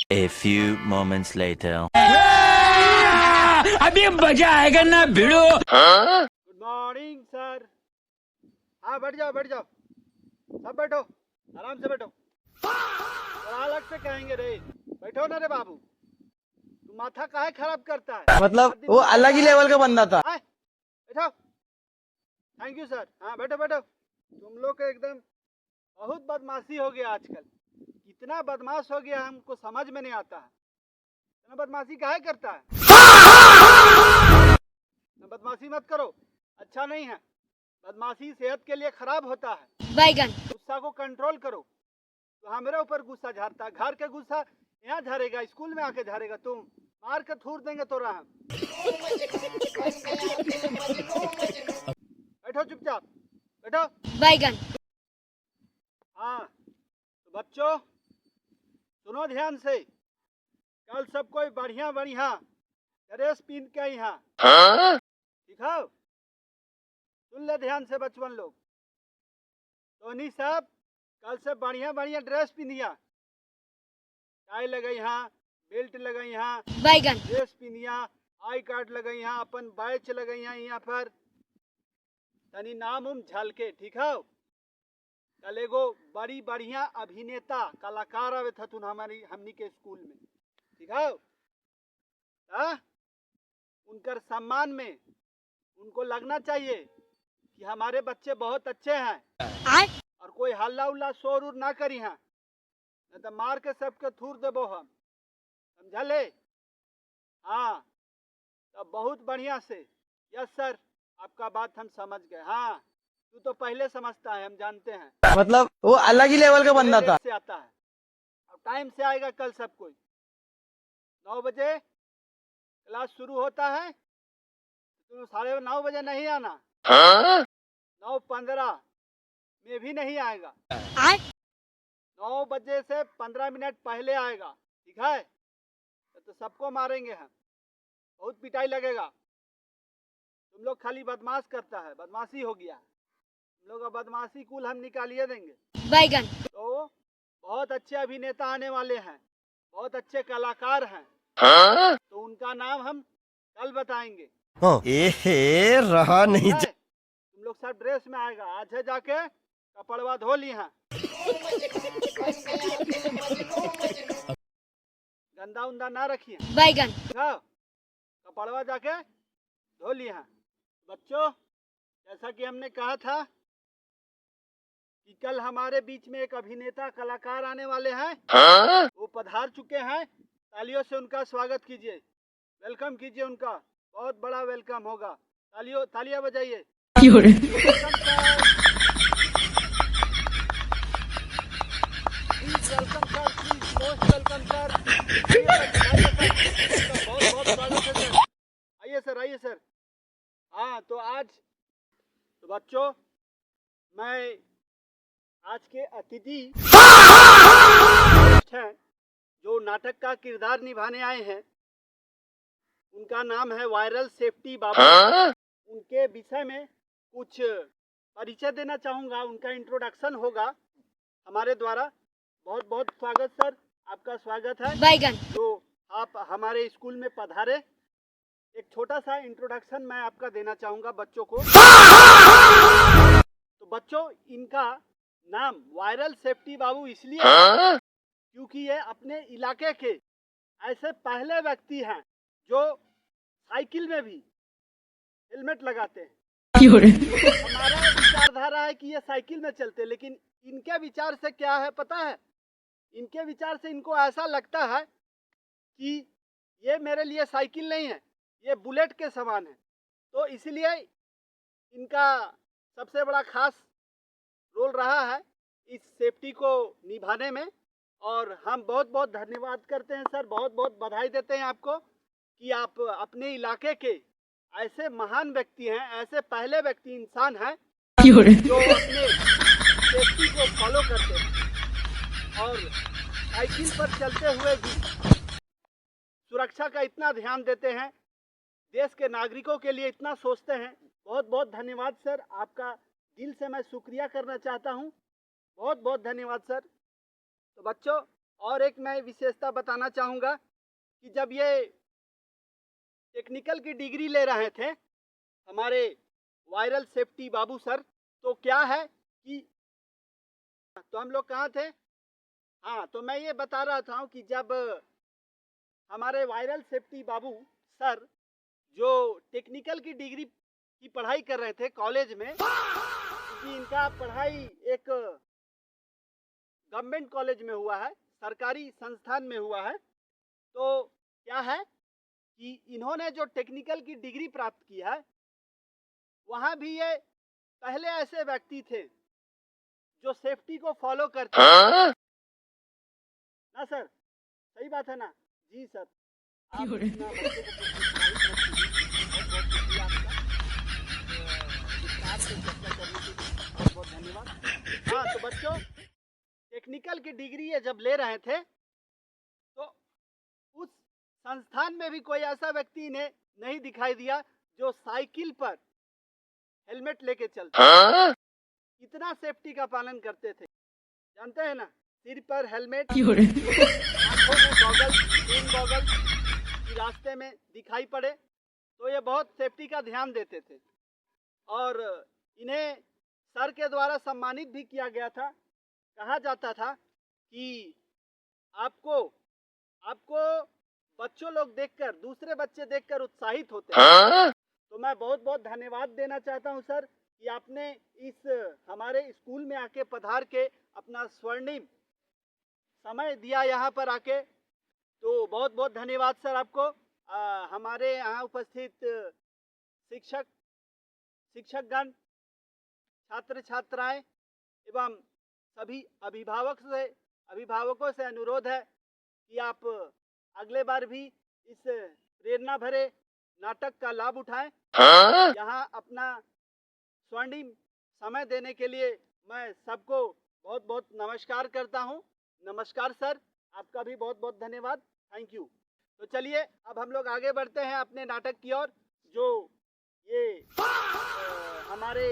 A few moments later. अभी मजा आएगा ना भिड़ो। Good morning sir. हाँ बैठ जाओ सब बैठो, आराम से बैठो। और अलग से कहेंगे रे, बैठो ना रे बाबू। तू माथा काहे खराब करता है? मतलब वो अलग ही लेवल का बंदा था। आए, बैठो। Thank you sir. हाँ बैठो बैठो। तुम लोग का एकदम बहुत बदमाशी हो गया आजकल। कितना बदमाश हो गया हमको समझ में नहीं आता है। इतना बदमाशी काहे करता है? बदमाशी मत करो, अच्छा नहीं है। बदमाशी सेहत के लिए खराब होता है। बैगन गुस्सा को कंट्रोल करो। तो हाँ मेरे ऊपर गुस्सा झाड़ता है। घर के गुस्सा यहाँ झाड़ेगा, स्कूल में आके झाड़ेगा। तुम मार के थूर देंगे तो रहा। बैठो चुपचाप बैठो। बैगन हाँ तो बच्चों सुनो ध्यान से। कल सब कोई बढ़िया बढ़िया ड्रेस पहन के यहाँ, ठीक है? सुन ले ध्यान से बचपन लोग। धोनी साहब कल से बढ़िया बढ़िया ड्रेस पहनिया, टाई लगाई यहाँ, बेल्ट लगाई यहाँ, बैगन ड्रेस पहनिया, आई कार्ड लगाई यहाँ, अपन बैच लगाई यहाँ पर तनी नाम उम झलके, ठीक है? कल एगो बड़ी बढ़िया अभिनेता कलाकार आवे थतुन हमारी हमनी के स्कूल में, ठीक है? उनकर सम्मान में उनको लगना चाहिए कि हमारे बच्चे बहुत अच्छे हैं और कोई हल्ला उल्ला शोर उर ना करी हैं, नहीं तो मार के सबके थूर देबो हम, समझले? हाँ तो बहुत बढ़िया से। यस सर, आपका बात हम समझ गए। हाँ तू तो पहले समझता है, हम जानते हैं। मतलब वो अलग ही लेवल का बंदा था। से आता है और टाइम से आएगा कल सब कोई। 9 बजे क्लास शुरू होता है, तुम 9:30 बजे नहीं आना। 9:15 में भी नहीं आएगा। 9 बजे से 15 मिनट पहले आएगा, ठीक है? तो सबको मारेंगे हम, बहुत पिटाई लगेगा। तुम लोग खाली बदमाश करता है, बदमाशी हो गया। तुम लोग का बदमाशी कुल हम निकालिए देंगे। बैगन तो बहुत अच्छे अभिनेता आने वाले हैं, बहुत अच्छे कलाकार हैं। तो उनका नाम हम कल बताएंगे। रहा नहीं। तुम लोग सब ड्रेस में आएगा, आज है जाके कपड़वा धो ली हैं। गंदा उंदा ना रखिए, बैगन कपड़वा जाके धो ली हैं। बच्चों जैसा कि हमने कहा था कि कल हमारे बीच में एक अभिनेता कलाकार आने वाले हैं। वो पधार चुके हैं, तालियों से उनका स्वागत कीजिए, वेलकम कीजिए उनका। बहुत बड़ा वेलकम होगा। तालियां बजाइए। Welcome sir, please most welcome sir. बहुत बहुत स्वागत है सर। आइए सर। हाँ तो आज तो बच्चों मैं आज के अतिथि हैं जो नाटक का किरदार निभाने आए हैं, उनका नाम है वायरल सेफ्टी बाबू। उनके विषय में कुछ परिचय देना चाहूँगा, उनका इंट्रोडक्शन होगा हमारे द्वारा। बहुत बहुत स्वागत सर, आपका स्वागत है। बैगन जो आप हमारे स्कूल में पधारे। एक छोटा सा इंट्रोडक्शन मैं आपका देना चाहूँगा बच्चों को। तो बच्चों इनका नाम वायरल सेफ्टी बाबू इसलिए है क्योंकि ये अपने इलाके के ऐसे पहले व्यक्ति हैं जो साइकिल में भी हेलमेट लगाते हैं। हमारा विचारधारा है कि ये साइकिल में चलते, लेकिन इनके विचार से क्या है पता है? इनके विचार से इनको ऐसा लगता है कि ये मेरे लिए साइकिल नहीं है, ये बुलेट के समान है। तो इसलिए इनका सबसे बड़ा खास रोल रहा है इस सेफ्टी को निभाने में। और हम बहुत बहुत धन्यवाद करते हैं सर, बहुत बहुत बधाई देते हैं आपको कि आप अपने इलाके के ऐसे महान व्यक्ति हैं, ऐसे पहले व्यक्ति इंसान हैं जो अपने सेफ्टी को फॉलो करते हैं और साइकिल पर चलते हुए भी सुरक्षा का इतना ध्यान देते हैं, देश के नागरिकों के लिए इतना सोचते हैं। बहुत बहुत धन्यवाद सर, आपका दिल से मैं शुक्रिया करना चाहता हूँ। बहुत बहुत धन्यवाद सर। तो बच्चों और एक मैं विशेषता बताना चाहूँगा कि जब ये टेक्निकल की डिग्री ले रहे थे हमारे वायरल सेफ्टी बाबू सर, तो क्या है कि तो हम लोग कहाँ थे? हाँ, तो मैं ये बता रहा था कि जब हमारे वायरल सेफ्टी बाबू सर जो टेक्निकल की डिग्री की पढ़ाई कर रहे थे कॉलेज में, क्योंकि इनका पढ़ाई एक गवर्नमेंट कॉलेज में हुआ है, सरकारी संस्थान में हुआ है, तो क्या है कि इन्होंने जो टेक्निकल की डिग्री प्राप्त की है वहाँ भी ये पहले ऐसे व्यक्ति थे जो सेफ्टी को फॉलो करते हैं ना सर, सही बात है ना? जी सर, आप अपना बच्चों को बहुत बहुत शुक्रिया आपका विस्तार से चर्चा करने के लिए बहुत बहुत धन्यवाद। हाँ, तो बच्चों टेक्निकल की डिग्री ये जब ले रहे थे तो उस संस्थान में भी कोई ऐसा व्यक्ति इन्हें नहीं दिखाई दिया जो साइकिल पर हेलमेट लेके चलते, इतना सेफ्टी का पालन करते थे, जानते हैं ना? सिर पर हेलमेट, आंखों में गॉगल, पेन गॉगल, रास्ते में दिखाई पड़े तो ये बहुत सेफ्टी का ध्यान देते थे। और इन्हें सर के द्वारा सम्मानित भी किया गया था। कहा जाता था कि आपको बच्चों लोग देखकर, दूसरे बच्चे देखकर उत्साहित होते हैं। तो मैं बहुत बहुत धन्यवाद देना चाहता हूं सर कि आपने इस हमारे स्कूल में आके पधार के अपना स्वर्णिम समय दिया यहाँ पर आके, तो बहुत बहुत धन्यवाद सर आपको। हमारे यहाँ उपस्थित शिक्षकगण, छात्र छात्राएं एवं सभी अभिभावकों से अनुरोध है कि आप अगले बार भी इस प्रेरणा भरे नाटक का लाभ उठाएं। यहाँ अपना स्वर्णिम समय देने के लिए मैं सबको बहुत बहुत नमस्कार करता हूँ। नमस्कार सर, आपका भी बहुत बहुत धन्यवाद, थैंक यू। तो चलिए अब हम लोग आगे बढ़ते हैं अपने नाटक की ओर, जो ये हमारे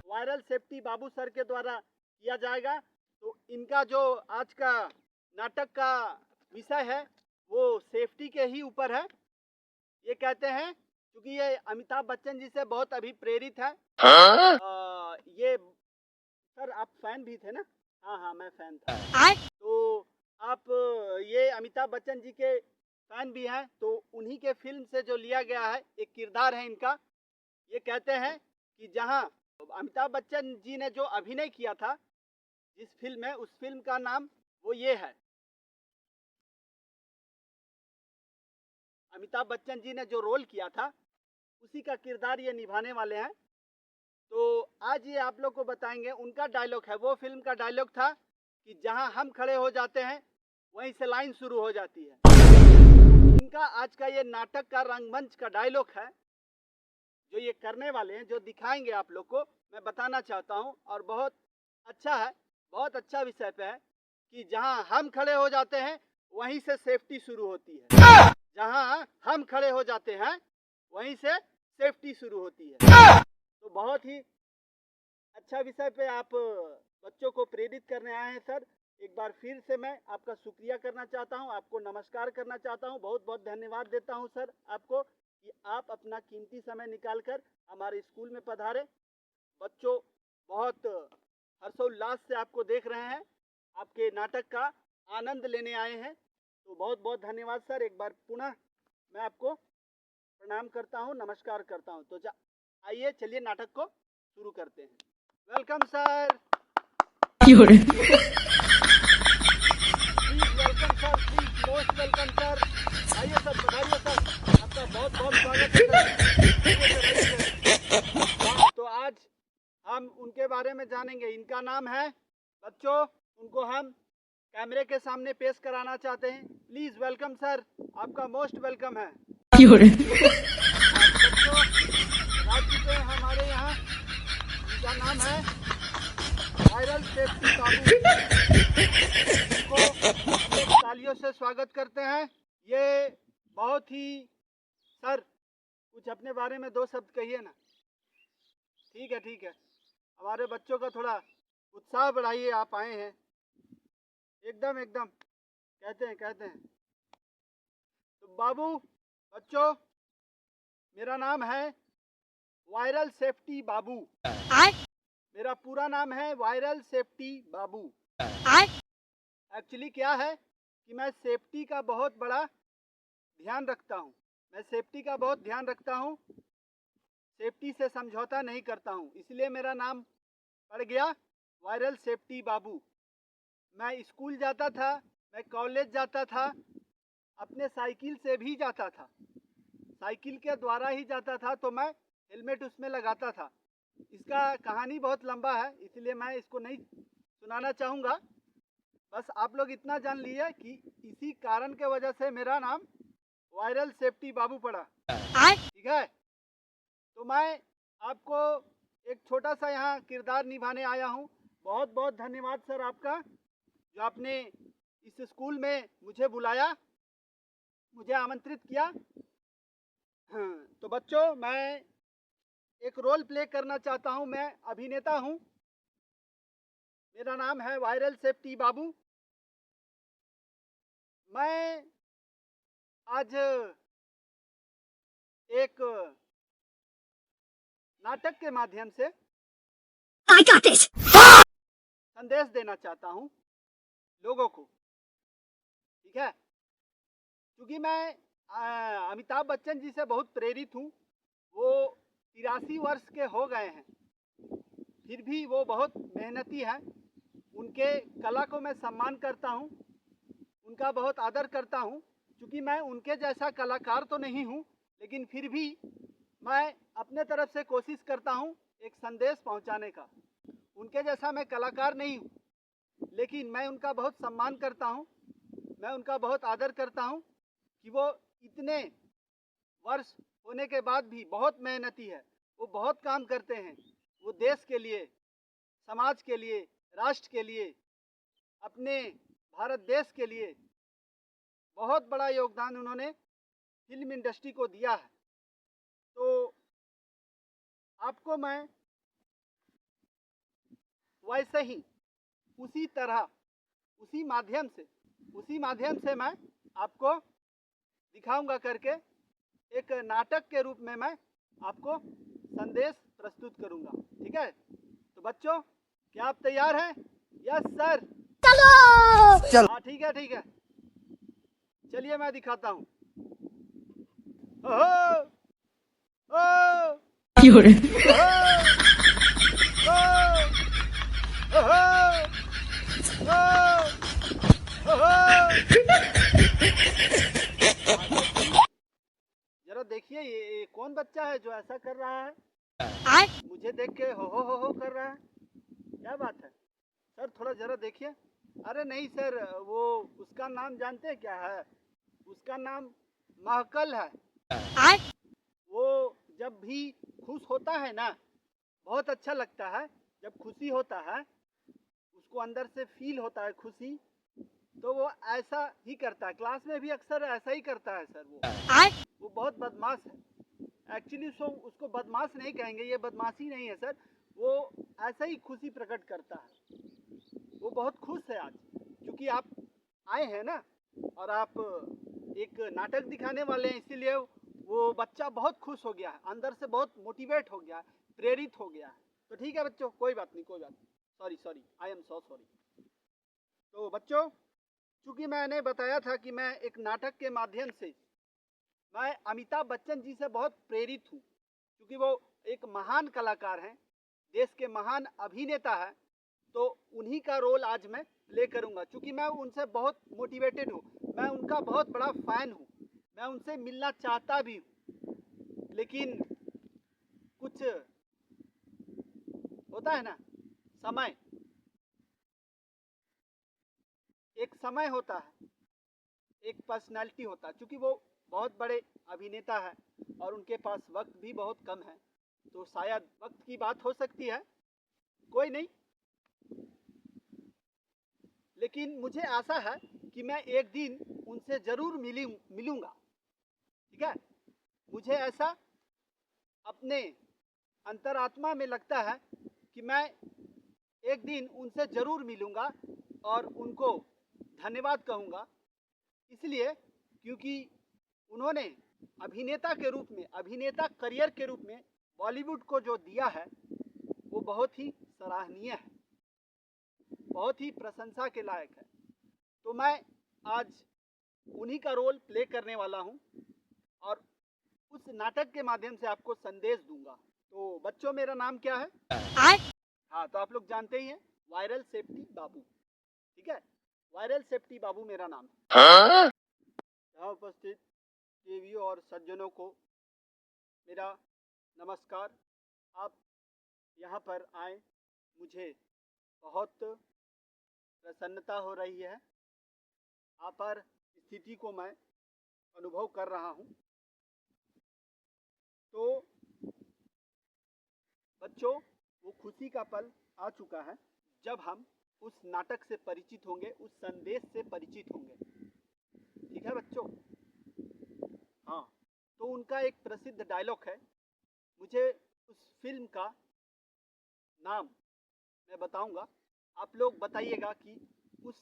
वायरल सेफ्टी बाबू सर के द्वारा किया जाएगा। तो इनका जो आज का नाटक का विषय है वो सेफ्टी के ही ऊपर है। ये कहते हैं क्योंकि ये अमिताभ बच्चन जी से बहुत अभिप्रेरित है। ये सर आप फैन भी थे ना? हाँ, मैं फैन था। तो आप ये अमिताभ बच्चन जी के फैन भी हैं, तो उन्हीं के फिल्म से जो लिया गया है एक किरदार है इनका। ये कहते हैं कि जहाँ अमिताभ बच्चन जी ने जो अभिनय किया था जिस फिल्म में, उस फिल्म का नाम वो ये है। अमिताभ बच्चन जी ने जो रोल किया था उसी का किरदार ये निभाने वाले हैं। तो आज ये आप लोग को बताएंगे, उनका डायलॉग है, वो फिल्म का डायलॉग था कि जहां हम खड़े हो जाते हैं वहीं से लाइन शुरू हो जाती है। इनका आज का ये नाटक का रंगमंच का डायलॉग है जो ये करने वाले हैं, जो दिखाएंगे आप लोग को, मैं बताना चाहता हूं। और बहुत अच्छा है, बहुत अच्छा विषय पे है कि जहां हम खड़े हो जाते हैं वहीं से सेफ्टी शुरू होती है। जहां हम खड़े हो जाते हैं वहीं से सेफ्टी शुरू होती है। तो बहुत ही अच्छा विषय पे आप बच्चों को प्रेरित करने आए हैं सर। एक बार फिर से मैं आपका शुक्रिया करना चाहता हूं, आपको नमस्कार करना चाहता हूं, बहुत बहुत धन्यवाद देता हूं सर आपको कि आप अपना कीमती समय निकालकर हमारे स्कूल में पधारे। बच्चों बहुत हर्षोल्लास से आपको देख रहे हैं, आपके नाटक का आनंद लेने आए हैं। तो बहुत बहुत धन्यवाद सर। एक बार पुनः मैं आपको प्रणाम करता हूं, नमस्कार करता हूं। तो आइए चलिए नाटक को शुरू करते हैं। Welcome sir. Please welcome sir, please most welcome sir. आइए सर, बताइए सर, आपका बहुत बहुत स्वागत है सर। तो आज हम उनके बारे में जानेंगे। इनका नाम है, बच्चों उनको हम कैमरे के सामने पेश कराना चाहते हैं। प्लीज वेलकम सर, आपका मोस्ट वेलकम है। राज्य हमारे यहाँ, इनका नाम है वायरल सेफ्टी बाबू। इनको तालियों से स्वागत करते हैं। ये बहुत ही, सर कुछ अपने बारे में दो शब्द कहिए ना। ठीक है ठीक है, हमारे बच्चों का थोड़ा उत्साह बढ़ाइए, आप आए हैं। एकदम एकदम कहते हैं। तो बाबू, बच्चों, मेरा नाम है वायरल सेफ्टी बाबू। मेरा पूरा नाम है वायरल सेफ्टी बाबू। एक्चुअली क्या है कि मैं सेफ्टी का बहुत बड़ा ध्यान रखता हूँ। मैं सेफ्टी का बहुत ध्यान रखता हूँ, सेफ्टी से समझौता नहीं करता हूँ, इसलिए मेरा नाम पड़ गया वायरल सेफ्टी बाबू। मैं स्कूल जाता था, मैं कॉलेज जाता था, अपने साइकिल से भी जाता था, साइकिल के द्वारा ही जाता था, तो मैं हेलमेट उसमें लगाता था। इसका कहानी बहुत लंबा है, इसलिए मैं इसको नहीं सुनाना चाहूँगा। बस आप लोग इतना जान लीजिए कि इसी कारण के वजह से मेरा नाम वायरल सेफ्टी बाबू पड़ा। ठीक है, तो मैं आपको एक छोटा सा यहाँ किरदार निभाने आया हूँ। बहुत बहुत धन्यवाद सर आपका, जो आपने इस स्कूल में मुझे बुलाया, मुझे आमंत्रित किया। तो बच्चों, मैं एक रोल प्ले करना चाहता हूँ। मैं अभिनेता हूँ, मेरा नाम है वायरल सेफ्टी बाबू। मैं आज एक नाटक के माध्यम से संदेश देना चाहता हूँ लोगों को। ठीक है, क्योंकि मैं अमिताभ बच्चन जी से बहुत प्रेरित हूँ। वो 83 वर्ष के हो गए हैं, फिर भी वो बहुत मेहनती हैं। उनके कला को मैं सम्मान करता हूँ, उनका बहुत आदर करता हूँ। क्योंकि मैं उनके जैसा कलाकार तो नहीं हूँ, लेकिन फिर भी मैं अपने तरफ से कोशिश करता हूँ एक संदेश पहुँचाने का। उनके जैसा मैं कलाकार नहीं हूँ, लेकिन मैं उनका बहुत सम्मान करता हूँ, मैं उनका बहुत आदर करता हूँ कि वो इतने वर्ष होने के बाद भी बहुत मेहनती है। वो बहुत काम करते हैं, वो देश के लिए, समाज के लिए, राष्ट्र के लिए, अपने भारत देश के लिए बहुत बड़ा योगदान उन्होंने फिल्म इंडस्ट्री को दिया है। तो आपको मैं वैसे ही उसी तरह, उसी माध्यम से मैं आपको दिखाऊंगा करके, एक नाटक के रूप में मैं आपको संदेश प्रस्तुत करूंगा। ठीक है, तो बच्चों, क्या आप तैयार हैं? यस सर, चलो। हाँ ठीक है, चलिए मैं दिखाता हूँ। जरा देखिए, ये कौन बच्चा है जो ऐसा कर रहा है? मुझे देख के हो कर रहा है। क्या बात है सर, थोड़ा जरा देखिए। अरे नहीं सर, वो उसका नाम जानते हैं क्या है? उसका नाम महकल है। वो जब भी खुश होता है ना, बहुत अच्छा लगता है। जब खुशी होता है, उसको अंदर से फील होता है खुशी, तो वो ऐसा ही करता है। क्लास में भी अक्सर ऐसा ही करता है सर। वो बहुत बदमाश है। एक्चुअली उसको बदमाश नहीं कहेंगे, ये बदमाशी नहीं है सर। वो ऐसा ही खुशी प्रकट करता है। वो बहुत खुश है आज, क्योंकि आप आए हैं ना, और आप एक नाटक दिखाने वाले हैं, इसीलिए वो बच्चा बहुत खुश हो गया है, अंदर से बहुत मोटिवेट हो गया है, प्रेरित हो गया है। तो ठीक है बच्चों, कोई बात नहीं। Sorry, I am so sorry. तो बच्चों, चूँकि मैंने बताया था कि मैं एक नाटक के माध्यम से मैं अमिताभ बच्चन जी से बहुत प्रेरित हूँ, क्योंकि वो एक महान कलाकार हैं, देश के महान अभिनेता हैं। तो उन्हीं का रोल आज मैं प्ले करूँगा, क्योंकि मैं उनसे बहुत मोटिवेटेड हूँ, मैं उनका बहुत बड़ा फ़ैन हूँ, मैं उनसे मिलना चाहता भी हूँ। लेकिन कुछ होता है ना, समय, एक समय होता है, एक पर्सनालिटी होता है। क्योंकि वो बहुत बड़े अभिनेता है और उनके पास वक्त भी बहुत कम है, तो शायद वक्त की बात हो सकती है, कोई नहीं। लेकिन मुझे आशा है कि मैं एक दिन उनसे ज़रूर मिलूँगा। ठीक है, मुझे ऐसा अपने अंतरात्मा में लगता है कि मैं एक दिन उनसे ज़रूर मिलूँगा और उनको धन्यवाद कहूँगा इसलिए क्योंकि उन्होंने अभिनेता के रूप में, अभिनेता करियर के रूप में बॉलीवुड को जो दिया है वो बहुत ही सराहनीय है, बहुत ही प्रशंसा के लायक है। तो मैं आज उन्हीं का रोल प्ले करने वाला हूं और उस नाटक के माध्यम से आपको संदेश दूंगा। तो बच्चों, मेरा नाम क्या है? हाँ, तो आप लोग जानते ही हैं, वायरल सेफ्टी बाबू। ठीक है, वायरल सेफ्टी बाबू मेरा नाम है। यहाँ उपस्थित देवियों और सज्जनों को मेरा नमस्कार। आप यहाँ पर आए, मुझे बहुत प्रसन्नता हो रही है। आप पर स्थिति को मैं अनुभव कर रहा हूँ। तो बच्चों, वो खुशी का पल आ चुका है जब हम उस नाटक से परिचित होंगे, उस संदेश से परिचित होंगे। ठीक है बच्चों? हाँ, तो उनका एक प्रसिद्ध डायलॉग है। मुझे उस फिल्म का नाम मैं बताऊंगा, आप लोग बताइएगा कि उस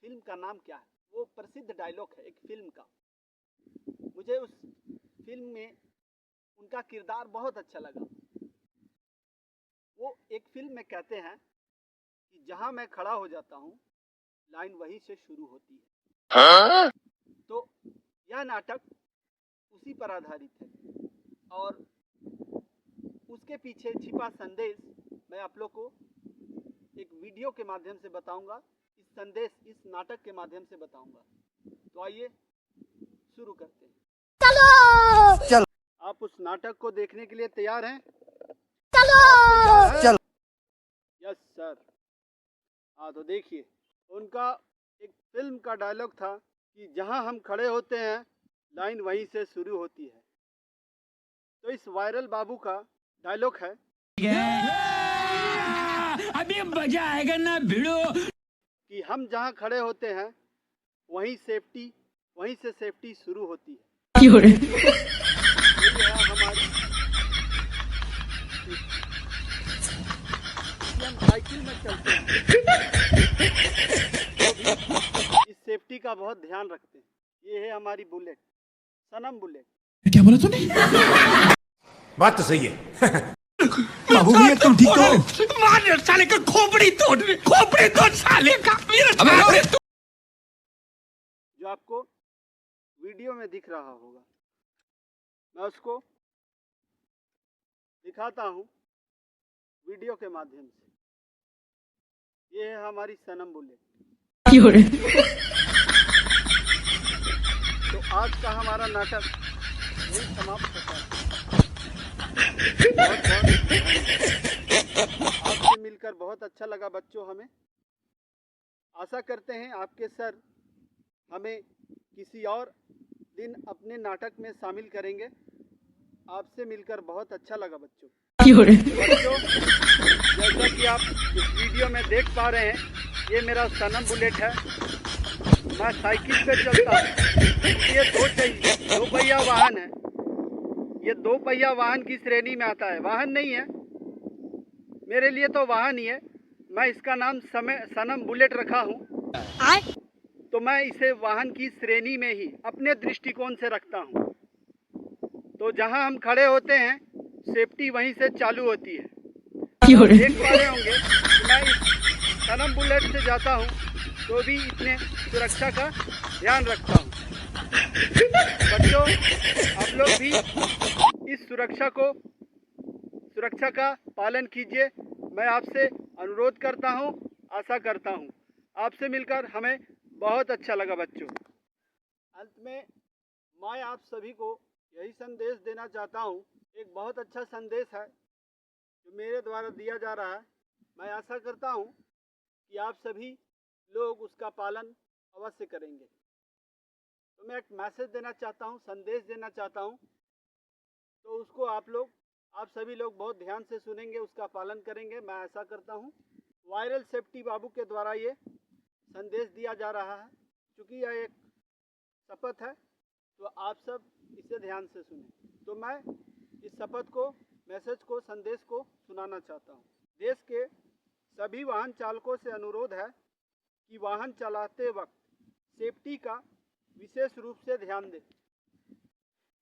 फिल्म का नाम क्या है। वो प्रसिद्ध डायलॉग है एक फिल्म का। मुझे उस फिल्म में उनका किरदार बहुत अच्छा लगा। वो एक फिल्म में कहते हैं कि जहां मैं खड़ा हो जाता हूं, लाइन वहीं से शुरू होती है। तो यह नाटक उसी पर आधारित है और उसके पीछे छिपा संदेश मैं आप लोग को एक वीडियो के माध्यम से बताऊंगा। इस संदेश इस नाटक के माध्यम से बताऊंगा। तो आइए शुरू करते हैं। चलो आप उस नाटक को देखने के लिए तैयार हैं? चलो। Yes sir. हाँ, तो देखिए, उनका एक फिल्म का डायलॉग था कि जहां हम खड़े होते हैं, लाइन वहीं से शुरू होती है। तो इस वायरल बाबू का डायलॉग है, अभी मजा आएगा ना भिड़ो। कि हम जहां खड़े होते हैं वहीं से सेफ्टी शुरू होती है। यही है हमारी। हम साइकिल में चलते हैं तो भी इस सेफ्टी का बहुत ध्यान रखते हैं। ये है हमारी बुलेट, सनम बुलेट। क्या बोला तूने? बात तो सही है। बाबू भैया तुम ठीक हो? मार साले का खोपड़ी तोड़ साले का। जो आपको वीडियो में दिख रहा होगा, मैं उसको दिखाता हूँ वीडियो के माध्यम से। ये है हमारी सनम बुलेट। तो आज का हमारा नाटक यही समाप्त होता है। आपसे मिलकर बहुत अच्छा लगा बच्चों। हमें आशा करते हैं आपके सर हमें किसी और दिन अपने नाटक में शामिल करेंगे। आपसे मिलकर बहुत अच्छा लगा बच्चों। बच्चों, जैसा कि आप इस वीडियो में देख पा रहे हैं, ये मेरा सनम बुलेट है। मैं साइकिल पे चलता हूँ। ये दो पहिया वाहन है। ये दो पहिया वाहन की श्रेणी में आता है। वाहन नहीं है, मेरे लिए तो वाहन ही है। मैं इसका नाम सनम बुलेट रखा हूँ। तो मैं इसे वाहन की श्रेणी में ही अपने दृष्टिकोण से रखता हूँ। तो जहाँ हम खड़े होते हैं, सेफ्टी वहीं से चालू होती है। आप देख पा रहे होंगे कि मैं इस सनम बुलेट से जाता हूँ तो भी इतने सुरक्षा का ध्यान रखता हूँ। बच्चों, आप लोग भी इस सुरक्षा का पालन कीजिए। मैं आपसे अनुरोध करता हूँ, आशा करता हूँ। आपसे मिलकर हमें बहुत अच्छा लगा बच्चों। अंत में मैं आप सभी को यही संदेश देना चाहता हूँ। एक बहुत अच्छा संदेश है जो मेरे द्वारा दिया जा रहा है। मैं आशा करता हूँ कि आप सभी लोग उसका पालन अवश्य करेंगे। तो मैं एक मैसेज देना चाहता हूँ, संदेश देना चाहता हूँ। तो उसको आप सभी लोग बहुत ध्यान से सुनेंगे, उसका पालन करेंगे, मैं ऐसा करता हूँ। वायरल सेफ्टी बाबू के द्वारा ये संदेश दिया जा रहा है। क्योंकि यह एक शपथ है, तो आप सब इसे ध्यान से सुनें। तो मैं इस शपथ को, मैसेज को, संदेश को सुनाना चाहता हूँ। देश के सभी वाहन चालकों से अनुरोध है कि वाहन चलाते वक्त सेफ्टी का विशेष रूप से ध्यान दें,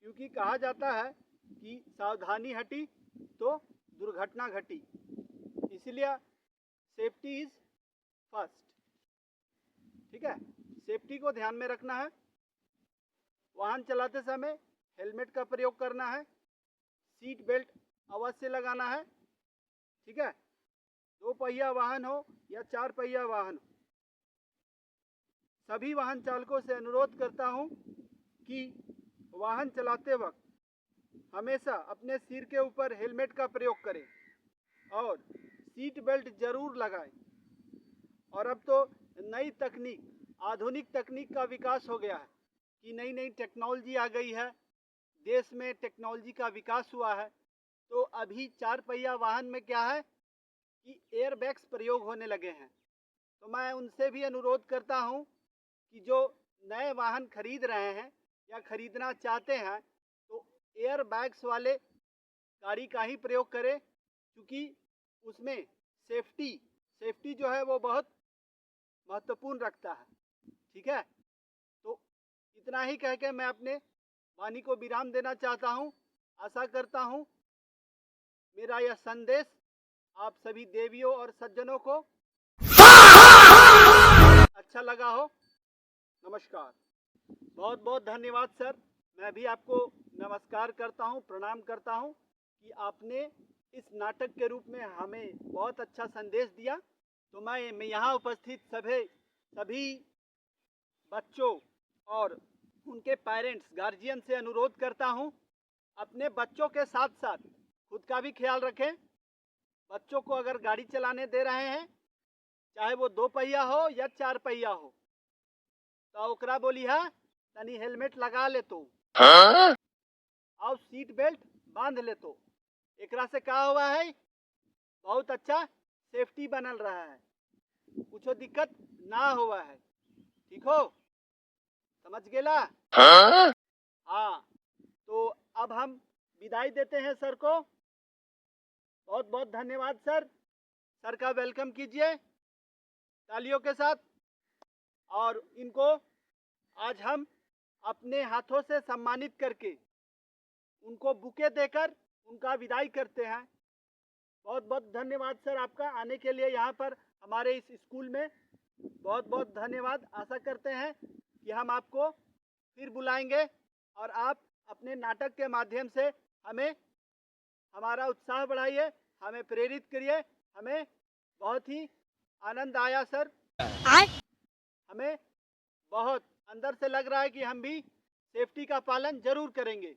क्योंकि कहा जाता है कि सावधानी हटी तो दुर्घटना घटी। इसलिए सेफ्टी इज फर्स्ट। ठीक है, सेफ्टी को ध्यान में रखना है। वाहन चलाते समय हेलमेट का प्रयोग करना है, सीट बेल्ट अवश्य लगाना है। ठीक है, 2 पहिया वाहन हो या 4 पहिया वाहन हो, सभी वाहन चालकों से अनुरोध करता हूं कि वाहन चलाते वक्त हमेशा अपने सिर के ऊपर हेलमेट का प्रयोग करें और सीट बेल्ट जरूर लगाएं। और अब तो नई तकनीक, आधुनिक तकनीक का विकास हो गया है कि नई नई टेक्नोलॉजी आ गई है, देश में टेक्नोलॉजी का विकास हुआ है। तो अभी 4 पहिया वाहन में क्या है कि एयर बैग्स प्रयोग होने लगे हैं। तो मैं उनसे भी अनुरोध करता हूं कि जो नए वाहन खरीद रहे हैं या खरीदना चाहते हैं तो एयर बैग्स वाले गाड़ी का ही प्रयोग करें, क्योंकि उसमें सेफ्टी जो है वो बहुत महत्वपूर्ण रखता है। ठीक है, तो इतना ही कह के मैं अपने वाणी को विराम देना चाहता हूं। आशा करता हूं मेरा यह संदेश आप सभी देवियों और सज्जनों को अच्छा लगा हो। नमस्कार, बहुत बहुत धन्यवाद सर। मैं भी आपको नमस्कार करता हूं, प्रणाम करता हूं कि आपने इस नाटक के रूप में हमें बहुत अच्छा संदेश दिया। तो मैं यहाँ उपस्थित सभी बच्चों और उनके पेरेंट्स, गार्जियन से अनुरोध करता हूं, अपने बच्चों के साथ साथ खुद का भी ख्याल रखें। बच्चों को अगर गाड़ी चलाने दे रहे हैं, चाहे वो 2 पहिया हो या 4 पहिया हो, तो ओकरा बोली है तनी हेलमेट लगा ले तो और सीट बेल्ट बांध ले तो। एकरा से क्या हुआ है, बहुत अच्छा सेफ्टी बनल रहा है, कुछ दिक्कत ना हुआ है। ठीक हो, समझ गेला? हाँ, तो अब हम विदाई देते हैं सर को। बहुत बहुत धन्यवाद सर। सर का वेलकम कीजिए तालियों के साथ। और इनको आज हम अपने हाथों से सम्मानित करके उनको बुके देकर उनका विदाई करते हैं। बहुत बहुत धन्यवाद सर आपका आने के लिए यहाँ पर हमारे इस स्कूल में। बहुत बहुत धन्यवाद। आशा करते हैं कि हम आपको फिर बुलाएंगे और आप अपने नाटक के माध्यम से हमें हमारा उत्साह बढ़ाइए, हमें प्रेरित करिए। हमें बहुत ही आनंद आया सर। हमें बहुत अंदर से लग रहा है कि हम भी सेफ्टी का पालन जरूर करेंगे।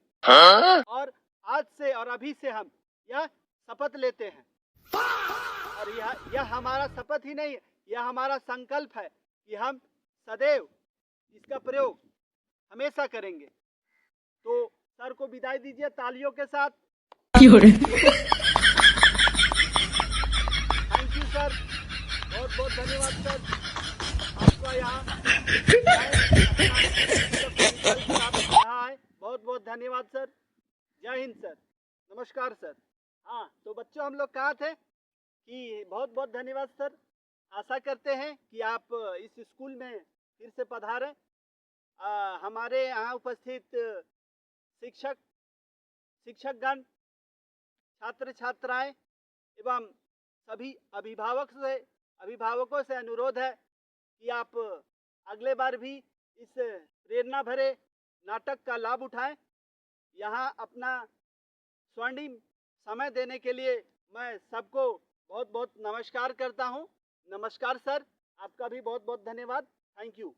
और आज से और अभी से हम यह शपथ लेते हैं, और यह हमारा शपथ ही नहीं, यह हमारा संकल्प है कि हम सदैव इसका प्रयोग हमेशा करेंगे। तो सर को विदाई दीजिए तालियों के साथ। थैंक यू सर, बहुत बहुत धन्यवाद सर आपका यहाँ आए। बहुत बहुत धन्यवाद सर। जय हिंद सर, नमस्कार सर। हाँ, तो बच्चों हम लोग कहा थे कि बहुत बहुत धन्यवाद सर। आशा करते हैं कि आप इस स्कूल में फिर से पधारें। हमारे यहाँ उपस्थित शिक्षकगण, छात्र छात्राएं एवं सभी अभिभावकों से अनुरोध है कि आप अगले बार भी इस प्रेरणा भरे नाटक का लाभ उठाएं। यहाँ अपना स्वर्णिम समय देने के लिए मैं सबको बहुत बहुत नमस्कार करता हूँ। नमस्कार सर, आपका भी बहुत बहुत धन्यवाद। Thank you.